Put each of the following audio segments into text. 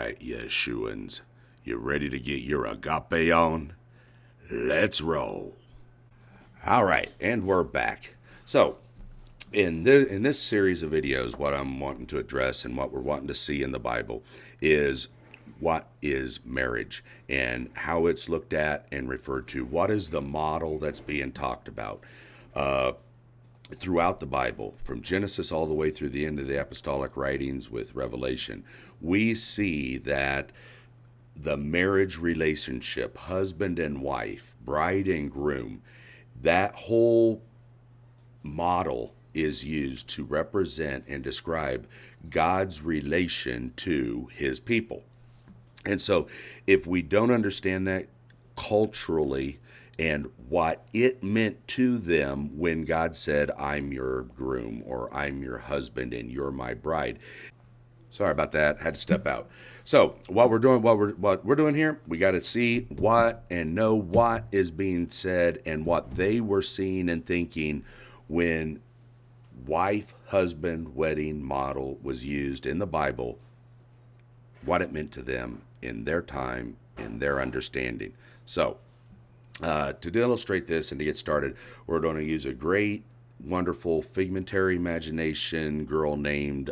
right, Yeshuans. You ready to get your agape on? Let's roll. All right, and we're back. So, in this series of videos, what I'm wanting to address and what we're wanting to see in the Bible is what is marriage and how it's looked at and referred to. What is the model that's being talked about throughout the Bible, from Genesis all the way through the end of the apostolic writings with Revelation? We see that the marriage relationship, husband and wife, bride and groom, that whole model is used to represent and describe God's relation to his people. And so if we don't understand that culturally and what it meant to them when God said, I'm your groom, or I'm your husband and you're my bride. Sorry about that. Had to step out. So what we're doing here, we got to see what and know what is being said and what they were seeing and thinking when wife-husband wedding model was used in the Bible, what it meant to them in their time, in their understanding. So to illustrate this and to get started, we're going to use a great, wonderful, figmentary imagination girl named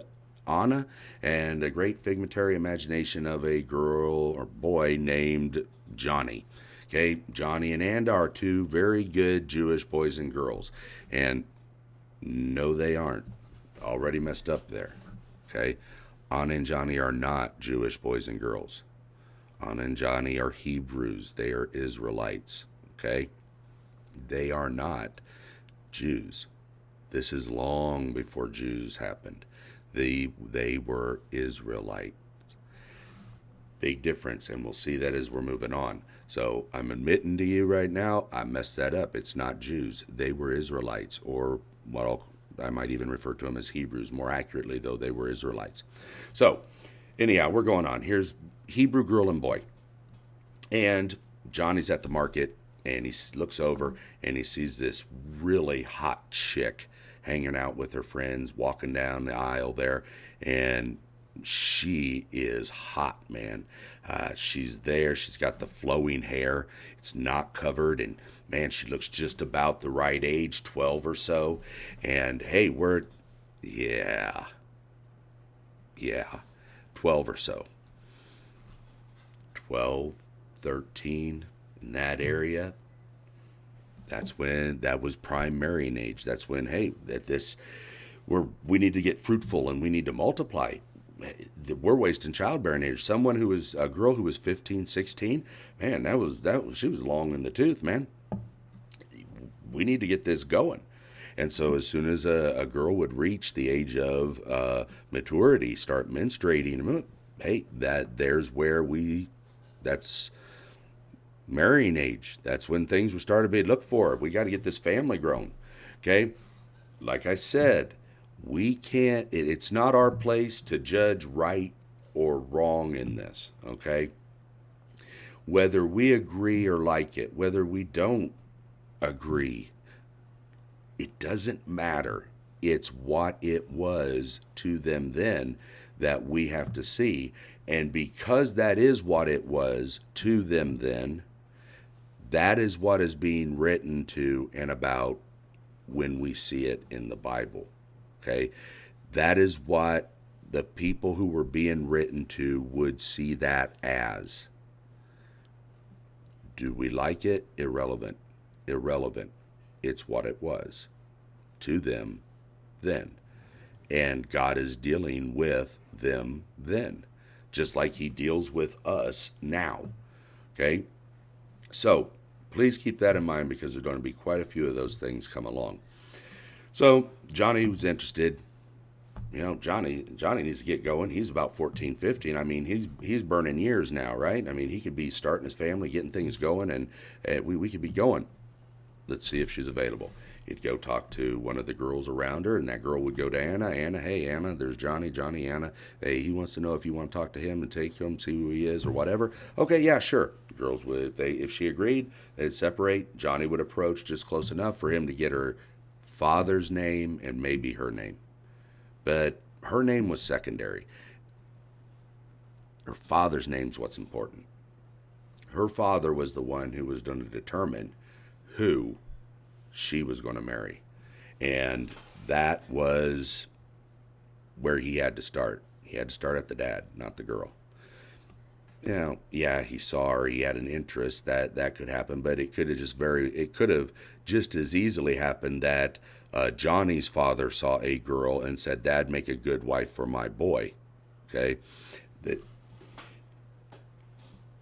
Anna, and a great figmentary imagination of a girl or boy named Johnny. Okay, Johnny and Anna are two very good Jewish boys and girls. And no, they aren't. Already messed up there. Okay, Anna and Johnny are not Jewish boys and girls. Anna and Johnny are Hebrews. They are Israelites. Okay, they are not Jews. This is long before Jews happened. They were Israelites. Big difference, and we'll see that as we're moving on. So I'm admitting to you right now, I messed that up. It's not Jews. They were Israelites, or what I might even refer to them as Hebrews. More accurately, though, they were Israelites. So anyhow, we're going on. Here's Hebrew girl and boy. And Johnny's at the market, and he looks over, and he sees this really hot chick hanging out with her friends, walking down the aisle there, and she is hot, man. She's there. She's got the flowing hair. It's not covered, and man, she looks just about the right age, 12 or so. And hey, 12 or so. 12, 13, in that area. That was prime marrying age. That's when, hey, we need to get fruitful and we need to multiply. We're wasting childbearing age. A girl who was 15, 16, man, she was long in the tooth, man. We need to get this going. And so as soon as a girl would reach the age of maturity, start menstruating, hey, that's marrying age. That's when things were started being looked for. We got to get this family grown. Okay? Like I said, it's not our place to judge right or wrong in this. Okay? Whether we agree or like it, whether we don't agree, it doesn't matter. It's what it was to them then that we have to see. And because that is what it was to them then, that is what is being written to and about when we see it in the Bible. Okay? That is what the people who were being written to would see that as. Do we like it? Irrelevant. Irrelevant. It's what it was to them then. And God is dealing with them then, just like he deals with us now. Okay? So please keep that in mind, because there's going to be quite a few of those things come along. So Johnny was interested. Johnny needs to get going. He's about 14, 15. I mean, he's burning years now, right? I mean, he could be starting his family, getting things going, and we could be going. Let's see if she's available. He'd go talk to one of the girls around her, and that girl would go to Anna. Anna, hey, Anna, there's Johnny, Anna. Hey, he wants to know if you want to talk to him and take him, see who he is or whatever. Okay, yeah, sure. The girls would, if she agreed, they'd separate. Johnny would approach just close enough for him to get her father's name and maybe her name. But her name was secondary. Her father's name's what's important. Her father was the one who was going to determine who she was going to marry. And that was where he had to start. He had to start at the dad, not the girl. Yeah, he saw her, he had an interest that could happen, but it could have just as easily happened that Johnny's father saw a girl and said, "Dad, make a good wife for my boy." Okay,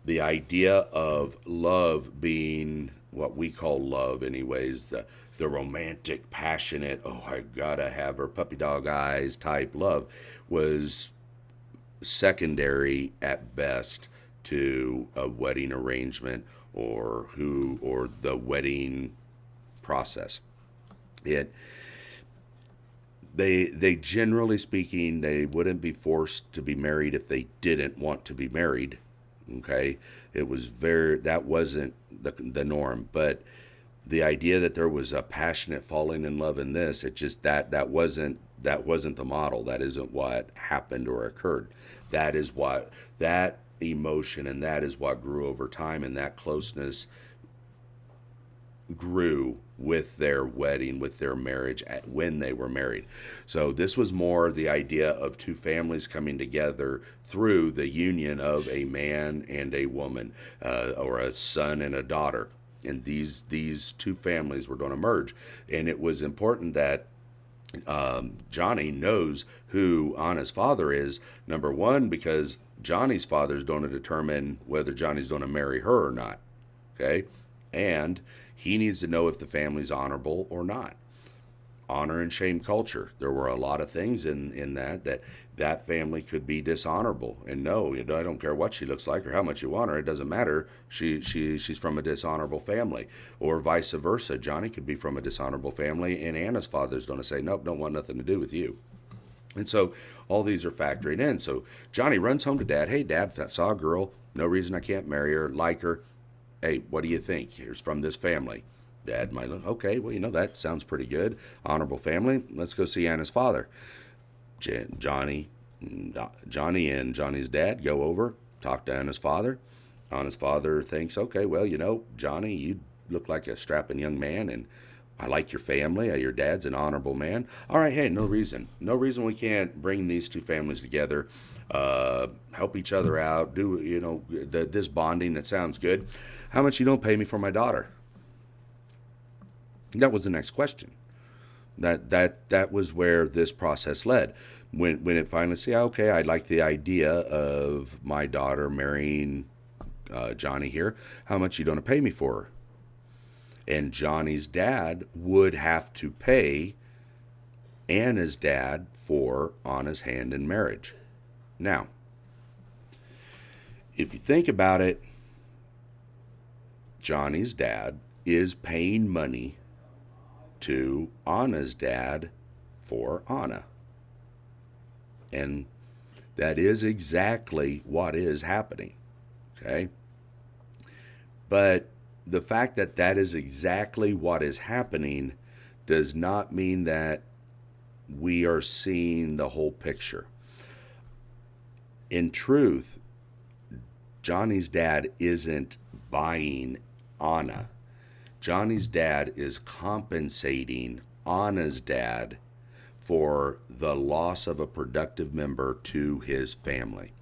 the idea of love being what we call love, anyways, the romantic, passionate, oh, I gotta have her puppy dog eyes type love, was secondary at best to a wedding arrangement or the wedding process. They generally speaking, they wouldn't be forced to be married if they didn't want to be married. Okay, that wasn't the norm, but the idea that there was a passionate falling in love in this, it just that wasn't the model. That isn't what happened or occurred. That emotion and that is what grew over time, and that closeness grew with their wedding, with their marriage, when they were married. So this was more the idea of two families coming together through the union of a man and a woman, or a son and a daughter. And these two families were going to merge. And it was important that Johnny knows who Anna's father is, number one, because Johnny's father is going to determine whether Johnny's going to marry her or not. Okay? And he needs to know if the family's honorable or not. Honor and shame culture. There were a lot of things in that family could be dishonorable. And no, I don't care what she looks like or how much you want her. It doesn't matter. She's from a dishonorable family. Or vice versa. Johnny could be from a dishonorable family, and Anna's father's going to say, nope, don't want nothing to do with you. And so all these are factoring in. So Johnny runs home to Dad. Hey, Dad, I saw a girl. No reason I can't marry her, like her. Hey, what do you think? Here's from this family. Dad might look, okay, well, that sounds pretty good. Honorable family. Let's go see Anna's father. Johnny and Johnny's dad go over, talk to Anna's father. Anna's father thinks, okay, well, Johnny, you look like a strapping young man, and I like your family. Your dad's an honorable man. All right, hey, no reason we can't bring these two families together, help each other out, do this bonding that sounds good. How much you don't pay me for my daughter? That was the next question. That was where this process led. When it finally said, okay, I like the idea of my daughter marrying Johnny here. How much you going to pay me for her? And Johnny's dad would have to pay Anna's dad for Anna's hand in marriage. Now, if you think about it, Johnny's dad is paying money to Anna's dad for Anna. And that is exactly what is happening. Okay? But the fact that is exactly what is happening does not mean that we are seeing the whole picture. In truth, Johnny's dad isn't buying Anna. Johnny's dad is compensating Anna's dad for the loss of a productive member to his family.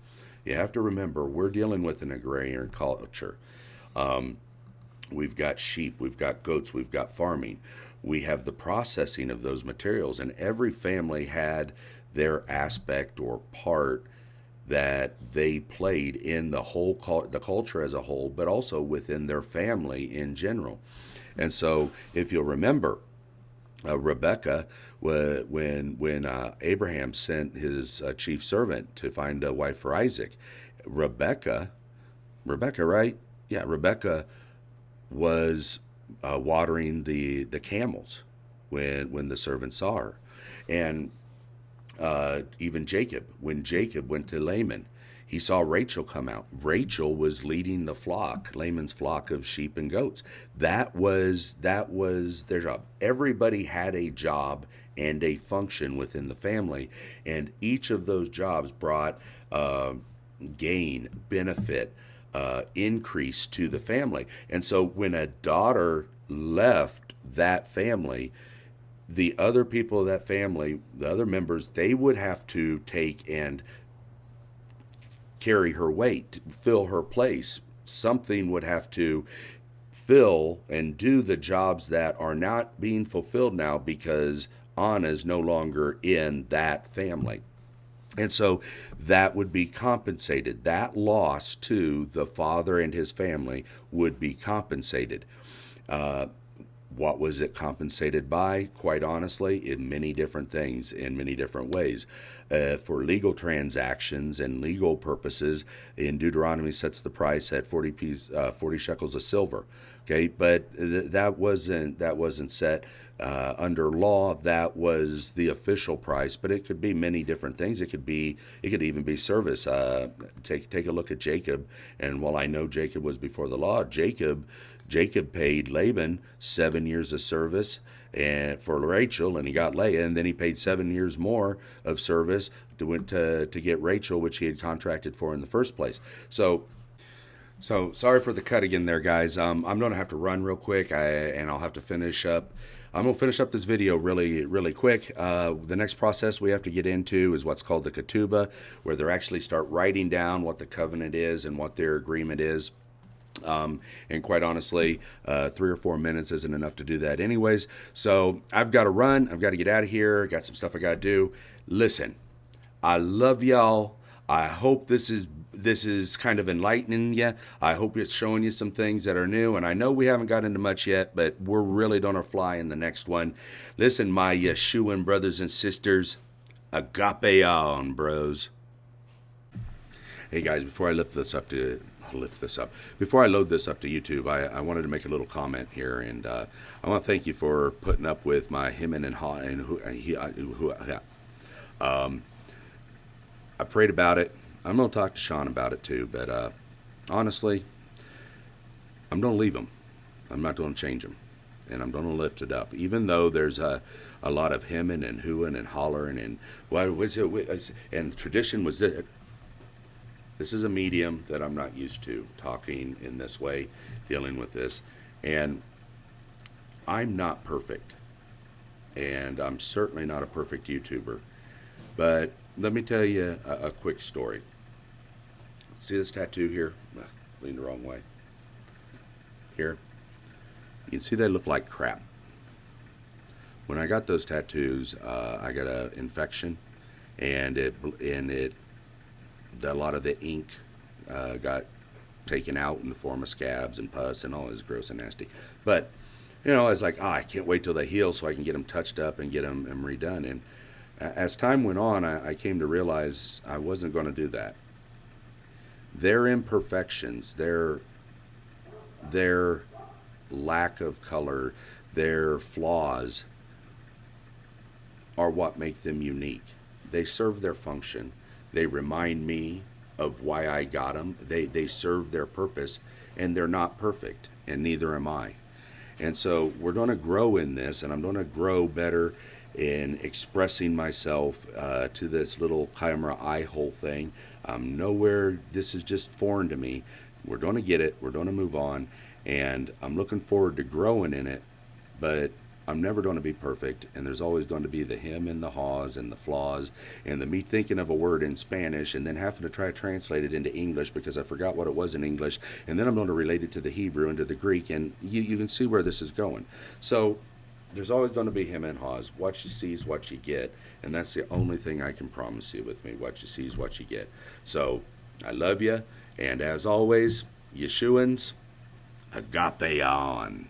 You have to remember, we're dealing with an agrarian culture. We've got sheep, we've got goats, we've got farming. We have the processing of those materials, and every family had their aspect or part that they played in the culture as a whole, but also within their family in general. And so, if you'll remember, Rebecca, when Abraham sent his chief servant to find a wife for Isaac, Rebecca, right? Yeah, Rebecca was watering the camels when the servant saw her, and even Jacob, when Jacob went to Laban, he saw Rachel come out. Rachel was leading the flock, Laman's flock of sheep and goats. That was their job. Everybody had a job and a function within the family, and each of those jobs brought gain, benefit, increase to the family. And so when a daughter left that family, the other people of that family, the other members, they would have to take and carry her weight, fill her place. Something would have to fill and do the jobs that are not being fulfilled now because Anna's no longer in that family. And so that would be compensated. That loss to the father and his family would be compensated. What was it compensated by? Quite honestly, in many different things, in many different ways. For legal transactions and legal purposes, in Deuteronomy sets the price at 40 shekels of silver. Okay, but that wasn't set under law. That was the official price, but it could be many different things. It could even be service. Take a look at Jacob, and while I know Jacob was before the law, Jacob paid Laban 7 years of service and for Rachel, and he got Leah, and then he paid 7 years more of service to get Rachel, which he had contracted for in the first place. So sorry for the cut again there, guys. I'm going to have to run real quick, and I'll have to finish up. I'm going to finish up this video really, really quick. The next process we have to get into is what's called the ketubah, where they actually start writing down what the covenant is and what their agreement is. And quite honestly, 3 or 4 minutes isn't enough to do that anyways. So I've got to run. I've got to get out of here. Got some stuff I got to do. Listen, I love y'all. I hope this is kind of enlightening you. I hope it's showing you some things that are new. And I know we haven't got into much yet, but we're really going to fly in the next one. Listen, my Yeshuan brothers and sisters, agape on, bros. Hey guys, before I load this up to YouTube, I wanted to make a little comment here, and I want to thank you for putting up with my him and ha and who. I prayed about it. I'm going to talk to Sean about it too, but honestly, I'm going to leave him. I'm not going to change him, and I'm going to lift it up, even though there's a lot of hemming and hooing and hollering and what was it, and tradition was it. This is a medium that I'm not used to, talking in this way, dealing with this. And I'm not perfect. And I'm certainly not a perfect YouTuber. But let me tell you a quick story. See this tattoo here? Leaned the wrong way. Here. You can see they look like crap. When I got those tattoos, I got an infection. And a lot of the ink got taken out in the form of scabs and pus and all this gross and nasty. But, I was like, I can't wait till they heal so I can get them touched up and get them redone. And as time went on, I came to realize I wasn't going to do that. Their imperfections, their lack of color, their flaws are what make them unique. They serve their function. They remind me of why I got them. They serve their purpose, and they're not perfect, and neither am I. And so we're going to grow in this, and I'm going to grow better in expressing myself to this little camera eye hole thing. Nowhere, this is just foreign to me. We're going to get it. We're going to move on, and I'm looking forward to growing in it, but I'm never going to be perfect, and there's always going to be the him and the haws and the flaws and the me thinking of a word in Spanish and then having to try to translate it into English because I forgot what it was in English, and then I'm going to relate it to the Hebrew and to the Greek, and you can see where this is going. So there's always going to be him and haws. What you see is what you get, and that's the only thing I can promise you with me. What you see is what you get. So I love you, and as always, Yeshuans, agape on.